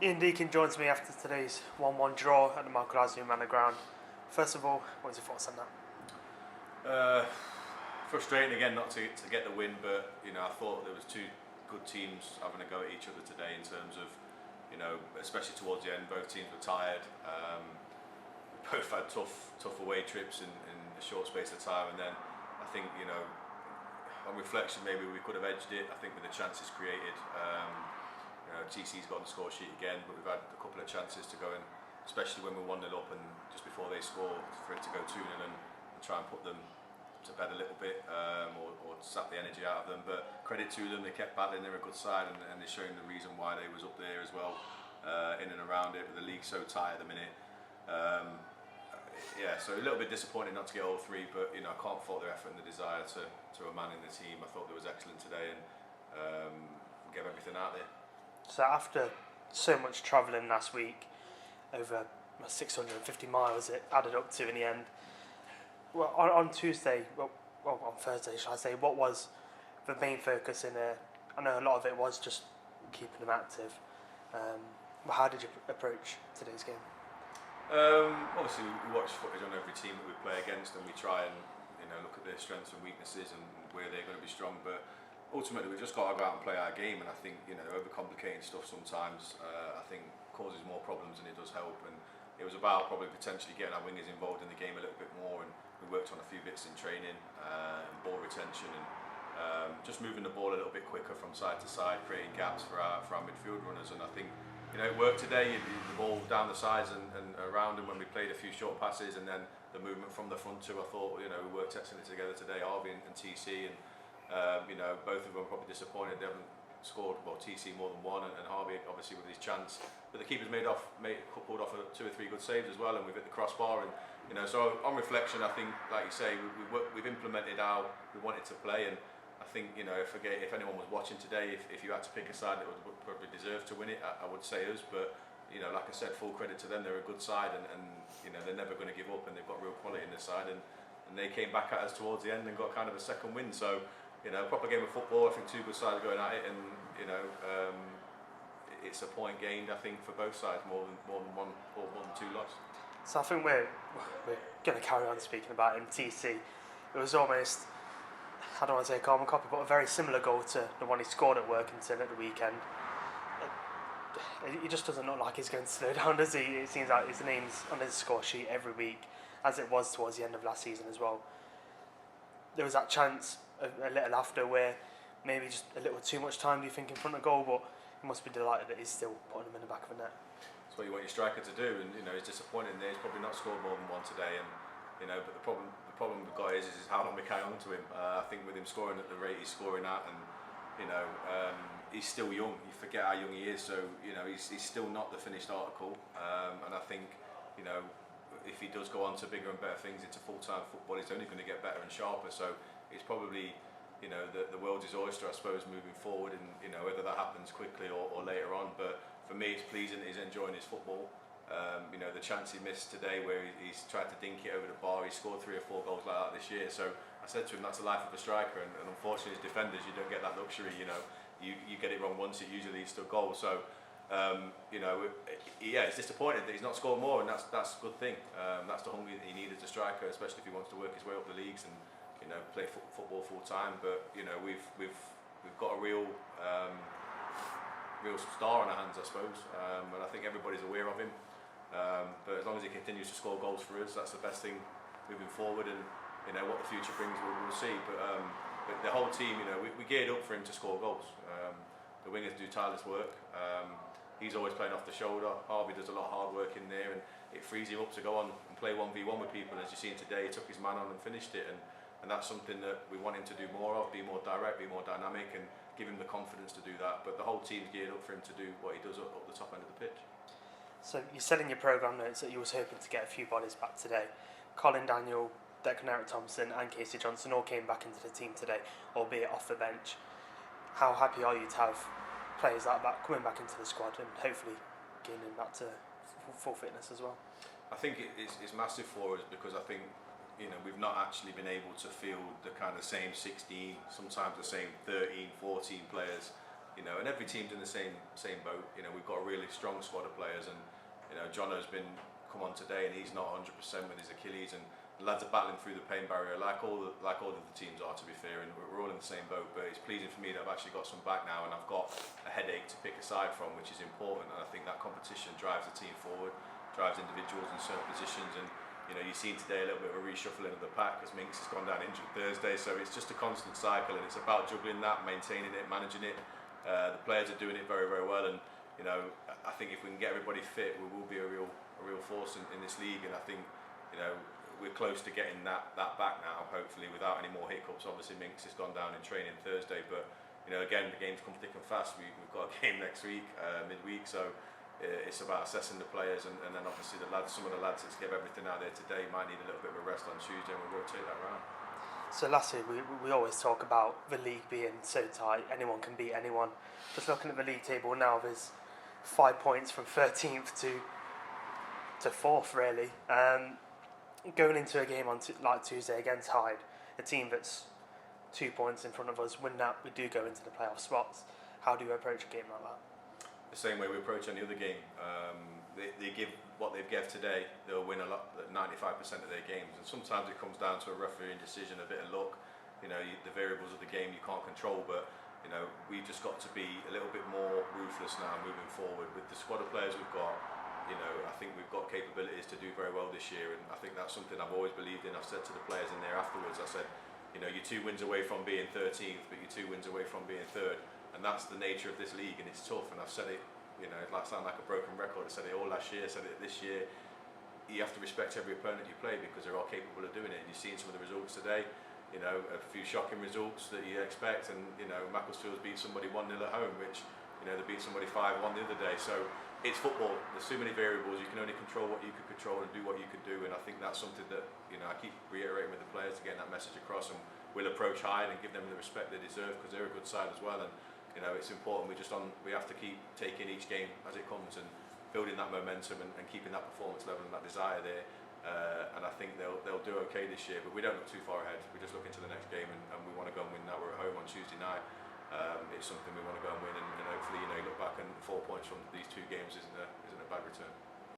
Ian Deakin joins me after today's 1-1 draw at the Michael Ashley Manor Ground. First of all, what was your thoughts on that? Frustrating again not to get the win, but I thought there was two good teams having a go at each other today in terms of especially towards the end, both teams were tired. Both had tough away trips in a short space of time, and then I think on reflection maybe we could have edged it. I think with the chances created. TC's got on the score sheet again, but we've had a couple of chances to go in, especially when we're 1-0 up and just before they score, for it to go 2-0 and try and put them to bed a little bit, or sap the energy out of them. But credit to them, they kept battling, they're a good side, and they're showing the reason why they was up there as well, in and around it, with the league so tight at the minute. So a little bit disappointing not to get all three, but I can't fault their effort and the desire to a man in the team. I thought they was excellent today and gave everything out there. So after so much travelling last week, over 650 miles it added up to in the end, well, on Tuesday, well on Thursday shall I say, what was the main focus in there? I know a lot of it was just keeping them active. How did you approach today's game? Obviously we watch footage on every team that we play against, and we try and look at their strengths and weaknesses and where they're going to be strong, but ultimately we've just got to go out and play our game. And I think overcomplicating stuff sometimes I think causes more problems than it does help, and it was about probably potentially getting our wingers involved in the game a little bit more, and we worked on a few bits in training, and ball retention, and just moving the ball a little bit quicker from side to side, creating gaps for our midfield runners. And I think it worked today. The ball down the sides and around, and when we played a few short passes, and then the movement from the front too, I thought we worked excellently together today, Harvey and TC, and both of them are probably disappointed they haven't scored, TC more than one, and Harvey obviously with his chance, but the keeper's pulled off 2 or 3 good saves as well, and we've hit the crossbar. And so on reflection, I think, like you say, we've implemented how we wanted to play. And I think if anyone was watching today, if you had to pick a side that would probably deserve to win it, I would say us. But like I said, full credit to them, they're a good side, and they're never going to give up, and they've got real quality in their side, and they came back at us towards the end and got kind of a second win. So proper game of football. I think 2 good sides going at it, and it's a point gained, I think, for both sides, more than one or more than 2 loss. So I think we're going to carry on speaking about him. TC, it was almost, I don't want to say a carbon copy, but a very similar goal to the one he scored at Workington at the weekend. He just doesn't look like he's going to slow down, does he? It seems like his name's on his score sheet every week, as it was towards the end of last season as well. There was that chance a little after where maybe just a little too much time, do you think, in front of goal, but he must be delighted that he's still putting him in the back of the net. That's what you want your striker to do, and he's disappointed there. He's probably not scored more than one today, and but the problem we've got is how long we carry on to him. I think with him scoring at the rate he's scoring at, and he's still young. You forget how young he is, so he's still not the finished article. And I think if he does go on to bigger and better things into full-time football, he's only going to get better and sharper. So it's probably the world's his oyster, I suppose, moving forward, and whether that happens quickly or later on. But for me, it's pleasing that he's enjoying his football. The chance he missed today, where he's tried to dink it over the bar, he scored 3 or 4 goals like that this year. So I said to him, that's the life of a striker, and unfortunately as defenders you don't get that luxury. You get it wrong once, it usually leads to a goal. So it's disappointing that he's not scored more, and that's a good thing. That's the hunger that he needed as a striker, especially if he wants to work his way up the leagues and play football full time. But we've got a real star on our hands, I suppose, and I think everybody's aware of him. But as long as he continues to score goals for us, that's the best thing moving forward. And what the future brings, we'll see. But the whole team, we geared up for him to score goals. The wingers do tireless work. He's always playing off the shoulder. Harvey does a lot of hard work in there, and it frees him up to go on and play 1v1 with people. As you've seen today, he took his man on and finished it, and that's something that we want him to do more of, be more direct, be more dynamic, and give him the confidence to do that. But the whole team's geared up for him to do what he does up the top end of the pitch. So you said in your programme notes that you was hoping to get a few bodies back today. Colin Daniel, Declan Thompson and Casey Johnson all came back into the team today, albeit off the bench. How happy are you to have players like that coming back into the squad and hopefully gaining back to full fitness as well? I think it's massive for us, because I think we've not actually been able to field the kind of same 16, sometimes the same 13, 14 players and every team's in the same boat. We've got a really strong squad of players, and Jono's been come on today, and he's not 100% with his Achilles, and the lads are battling through the pain barrier like all of the teams are, to be fair, and we're all in the same boat. But it's pleasing for me that I've actually got some back now, and I've got a headache to pick aside from, which is important. And I think that competition drives the team forward, drives individuals in certain positions, and you've seen today a little bit of a reshuffling of the pack as Minks has gone down injured Thursday. So it's just a constant cycle, and it's about juggling that, maintaining it, managing it. The players are doing it very, very well, and I think if we can get everybody fit, we will be a real force in this league. And I think we're close to getting that back now, hopefully, without any more hiccups. Obviously, Minks has gone down in training Thursday, but again, the games come thick and fast. We've got a game next week, midweek, so it's about assessing the players, and then obviously some of the lads that gave everything out there today might need a little bit of a rest on Tuesday, and we'll rotate that round. So lastly, we always talk about the league being so tight, anyone can beat anyone. Just looking at the league table now, there's 5 points from 13th to 4th, really. Going into a game on like Tuesday against Hyde, a team that's 2 points in front of us, win that, we do go into the playoff spots. How do you approach a game like that? The same way we approach any other game. They give what they've given today. They'll win 95% of their games, and sometimes it comes down to a refereeing decision, a bit of luck. The variables of the game you can't control, but we've just got to be a little bit more ruthless now moving forward with the squad of players we've got. I think we've got capabilities to do very well this year, and I think that's something I've always believed in. I've said to the players in there afterwards, I said, you're 2 wins away from being 13th, but you're 2 wins away from being 3rd, and that's the nature of this league, and it's tough. And I've said it, it might sound like a broken record. I said it all last year, I said it this year. You have to respect every opponent you play because they're all capable of doing it. And you've seen some of the results today. A few shocking results that you expect, and Macclesfield's beat somebody 1-0 at home, which they beat somebody 5-1 the other day. So it's football. There's so many variables. You can only control what you can control and do what you can do. And I think that's something that I keep reiterating with the players to get that message across. And we'll approach Hyde and give them the respect they deserve because they're a good side as well. And it's important. We have to keep taking each game as it comes and building that momentum and keeping that performance level and that desire there. And I think they'll do okay this year. But we don't look too far ahead. We just look into the next game and we want to go and win that. We're at home on Tuesday night. It's something we want to go and win, and hopefully you look back and 4 points from these 2 games isn't a bad return.